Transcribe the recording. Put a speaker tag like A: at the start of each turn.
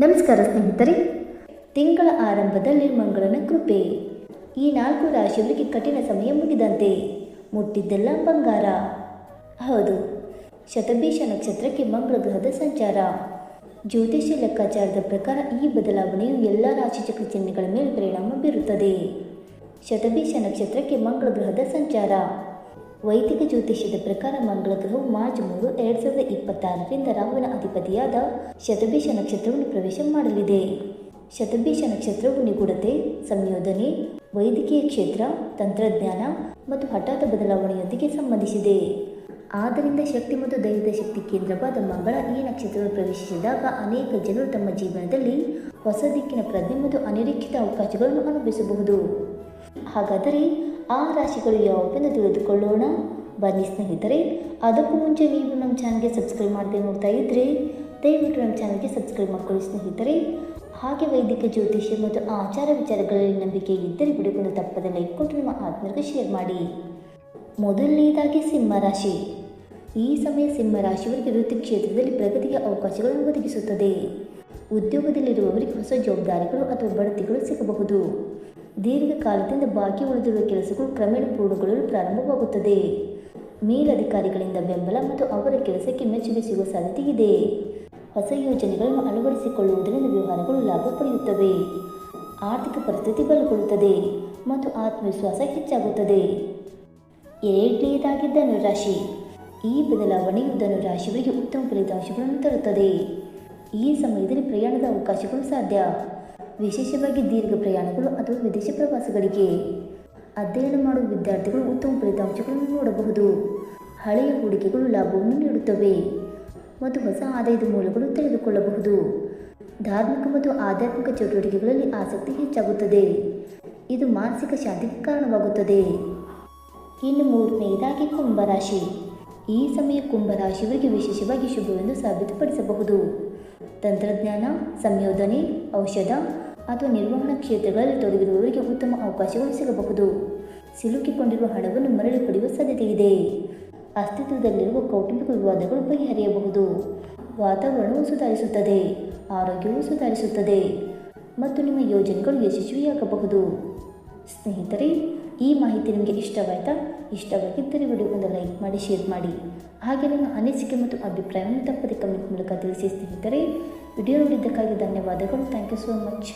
A: ನಮಸ್ಕಾರ ಸ್ನೇಹಿತರೆ. ತಿಂಗಳ ಆರಂಭದಲ್ಲಿ ಮಂಗಳನ ಕೃಪೆ. ಈ 4 ರಾಶಿಯವರಿಗೆ ಕಠಿಣ ಸಮಯ ಮುಗಿದಂತೆ. ಮುಟ್ಟಿದ್ದೆಲ್ಲ ಬಂಗಾರ. ಹೌದು, ಶತಭಿಷ ನಕ್ಷತ್ರಕ್ಕೆ ಮಂಗಳ ಗ್ರಹದ ಸಂಚಾರ. ಜ್ಯೋತಿಷ್ಯ ಲೆಕ್ಕಾಚಾರದ ಪ್ರಕಾರ ಈ ಬದಲಾವಣೆಯು ಎಲ್ಲ ರಾಶಿ ಚಕ್ರ ಚಿಹ್ನೆಗಳ ಮೇಲೆ ಪರಿಣಾಮ ಬೀರುತ್ತದೆ. ಶತಭಿಷ ನಕ್ಷತ್ರಕ್ಕೆ ಮಂಗಳ ಗ್ರಹದ ಸಂಚಾರ. ವೈದಿಕ ಜ್ಯೋತಿಷ್ಯದ ಪ್ರಕಾರ ಮಂಗಳ ಗ್ರಹವು ಮಾರ್ಚ್ 3, 2026ರಿಂದ ರಾಹುವಿನ ಅಧಿಪತಿಯಾದ ಶತಭಿಷ ನಕ್ಷತ್ರವನ್ನು ಪ್ರವೇಶ ಮಾಡಲಿದೆ. ಶತಭಿಷ ನಕ್ಷತ್ರವು ನಿಗೂಢತೆ, ಸಂಯೋಜನೆ, ವೈದ್ಯಕೀಯ ಕ್ಷೇತ್ರ, ತಂತ್ರಜ್ಞಾನ ಮತ್ತು ಹಠಾತ್ ಬದಲಾವಣೆಯೊಂದಿಗೆ ಸಂಬಂಧಿಸಿದೆ. ಆದ್ದರಿಂದ ಶಕ್ತಿ ಮತ್ತು ಧೈರ್ಯದ ಶಕ್ತಿ ಕೇಂದ್ರವಾದ ಮಂಗಳ ಈ ನಕ್ಷತ್ರವನ್ನು ಪ್ರವೇಶಿಸಿದಾಗ ಅನೇಕ ಜನರು ತಮ್ಮ ಜೀವನದಲ್ಲಿ ಹೊಸ ದಿಕ್ಕಿನ ಪ್ರಜ್ಞೆ ಮತ್ತು ಅನಿರೀಕ್ಷಿತ ಅವಕಾಶಗಳನ್ನು ಅನುಭವಿಸಬಹುದು. ಹಾಗಾದರೆ ಆ ರಾಶಿಗಳು ಯಾವುವೆಂದು ತಿಳಿದುಕೊಳ್ಳೋಣ ಬನ್ನಿ ಸ್ನೇಹಿತರೆ. ಅದಕ್ಕೂ ಮುಂಚೆ ನೀವು ನಮ್ಮ ಚಾನಲ್ಗೆ ಸಬ್ಸ್ಕ್ರೈಬ್ ಮಾಡದೆ ನೋಡ್ತಾ ಇದ್ದರೆ ದಯವಿಟ್ಟು ನಮ್ಮ ಚಾನಲ್ಗೆ ಸಬ್ಸ್ಕ್ರೈಬ್ ಮಾಡ್ಕೊಳ್ಳಿ ಸ್ನೇಹಿತರೆ. ಹಾಗೆ ವೈದಿಕ ಜ್ಯೋತಿಷ್ಯ ಮತ್ತು ಆಚಾರ ವಿಚಾರಗಳಲ್ಲಿ ನಂಬಿಕೆ ಇದ್ದರೆ ಬಿಡುಕೊಂಡು ತಪ್ಪದೆ ಲೈಕ್ ಕೊಟ್ಟು ನಿಮ್ಮ ಆತ್ಮರಿಗೆ ಶೇರ್ ಮಾಡಿ. ಮೊದಲನೇದಾಗಿ ಸಿಂಹರಾಶಿ. ಈ ಸಮಯ ಸಿಂಹರಾಶಿಯವರಿಗೆ ವೃತ್ತಿ ಕ್ಷೇತ್ರದಲ್ಲಿ ಪ್ರಗತಿಯ ಅವಕಾಶಗಳನ್ನು ಒದಗಿಸುತ್ತದೆ. ಉದ್ಯೋಗದಲ್ಲಿರುವವರಿಗೆ ಹೊಸ ಜವಾಬ್ದಾರಿಗಳು ಅಥವಾ ಬಡ್ತಿಗಳು ಸಿಗಬಹುದು. ದೀರ್ಘಕಾಲದಿಂದ ಬಾಕಿ ಉಳಿದಿರುವ ಕೆಲಸಗಳು ಕ್ರಮೇಣ ಪೂರ್ಣಗೊಳ್ಳಲು ಪ್ರಾರಂಭವಾಗುತ್ತದೆ. ಮೇಲಧಿಕಾರಿಗಳಿಂದ ಬೆಂಬಲ ಮತ್ತು ಅವರ ಕೆಲಸಕ್ಕೆ ಮೆಚ್ಚುಗೆ ಸಿಗುವ ಸಾಧ್ಯತೆ ಇದೆ. ಹೊಸ ಯೋಜನೆಗಳನ್ನು ಅಳವಡಿಸಿಕೊಳ್ಳುವುದರಿಂದ ವ್ಯವಹಾರಗಳು ಲಾಭ ಪಡೆಯುತ್ತವೆ. ಆರ್ಥಿಕ ಪರಿಸ್ಥಿತಿ ಬಲಗೊಳ್ಳುತ್ತದೆ ಮತ್ತು ಆತ್ಮವಿಶ್ವಾಸ ಹೆಚ್ಚಾಗುತ್ತದೆ. ಎರಡನೇದಾಗಿ ಧನುರಾಶಿ. ಈ ಬದಲಾವಣೆಯು ಧನುರಾಶಿಯವರಿಗೆ ಉತ್ತಮ ಫಲಿತಾಂಶಗಳನ್ನು ತರುತ್ತದೆ. ಈ ಸಮಯದಲ್ಲಿ ಪ್ರಯಾಣದ ಅವಕಾಶಗಳು ಸಾಧ್ಯ, ವಿಶೇಷವಾಗಿ ದೀರ್ಘ ಪ್ರಯಾಣಗಳು ಅಥವಾ ವಿದೇಶ ಪ್ರವಾಸಗಳಿಗೆ. ಅಧ್ಯಯನ ಮಾಡುವ ವಿದ್ಯಾರ್ಥಿಗಳು ಉತ್ತಮ ಫಲಿತಾಂಶಗಳನ್ನು ನೋಡಬಹುದು. ಹಳೆಯ ಹೂಡಿಕೆಗಳು ಲಾಭವನ್ನು ನೀಡುತ್ತವೆ ಮತ್ತು ಹೊಸ ಆದಾಯದ ಮೂಲಗಳು ತೆಗೆದುಕೊಳ್ಳಬಹುದು. ಧಾರ್ಮಿಕ ಮತ್ತು ಆಧ್ಯಾತ್ಮಿಕ ಚಟುವಟಿಕೆಗಳಲ್ಲಿ ಆಸಕ್ತಿ ಹೆಚ್ಚಾಗುತ್ತದೆ. ಇದು ಮಾನಸಿಕ ಶಾಂತಿಗೆ ಕಾರಣವಾಗುತ್ತದೆ. ಇನ್ನು ಮೂರನೆಯದಾಗಿ ಕುಂಭರಾಶಿ. ಈ ಸಮಯ ಕುಂಭರಾಶಿಯವರಿಗೆ ವಿಶೇಷವಾಗಿ ಶುಭವೆಂದು ಸಾಬೀತುಪಡಿಸಬಹುದು. ತಂತ್ರಜ್ಞಾನ, ಸಂಯೋಜನೆ, ಔಷಧ ಅಥವಾ ನಿರ್ವಹಣಾ ಕ್ಷೇತ್ರಗಳಲ್ಲಿ ತೊಡಗಿರುವವರಿಗೆ ಉತ್ತಮ ಅವಕಾಶಗಳು ಸಿಗಬಹುದು. ಸಿಲುಕಿಕೊಂಡಿರುವ ಹಣವನ್ನು ಮರಳಿ ಪಡೆಯುವ ಸಾಧ್ಯತೆ ಇದೆ. ಅಸ್ತಿತ್ವದಲ್ಲಿರುವ ಕೌಟುಂಬಿಕ ವಿವಾದಗಳು ಬಗೆಹರಿಯಬಹುದು. ವಾತಾವರಣವು ಸುಧಾರಿಸುತ್ತದೆ, ಆರೋಗ್ಯವು ಸುಧಾರಿಸುತ್ತದೆ ಮತ್ತು ನಿಮ್ಮ ಯೋಜನೆಗಳು ಯಶಸ್ವಿಯಾಗಬಹುದು. ಸ್ನೇಹಿತರೆ, ಈ ಮಾಹಿತಿ ನಿಮಗೆ ಇಷ್ಟವಾಯಿತಾ? ಇಷ್ಟವಾಗಿದ್ದರೆ ವಿಡಿಯೋಗೊಂದು ಲೈಕ್ ಮಾಡಿ, ಶೇರ್ ಮಾಡಿ. ಹಾಗೆ ನಿಮ್ಮ ಅನಿಸಿಕೆ ಮತ್ತು ಅಭಿಪ್ರಾಯವನ್ನು ತಪ್ಪದೆ ಕಮೆಂಟ್ ಮೂಲಕ ತಿಳಿಸಿ ಸ್ನೇಹಿತರೆ. ವಿಡಿಯೋ ನೋಡಿದ್ದಕ್ಕಾಗಿ ಧನ್ಯವಾದಗಳು. Thank you so much.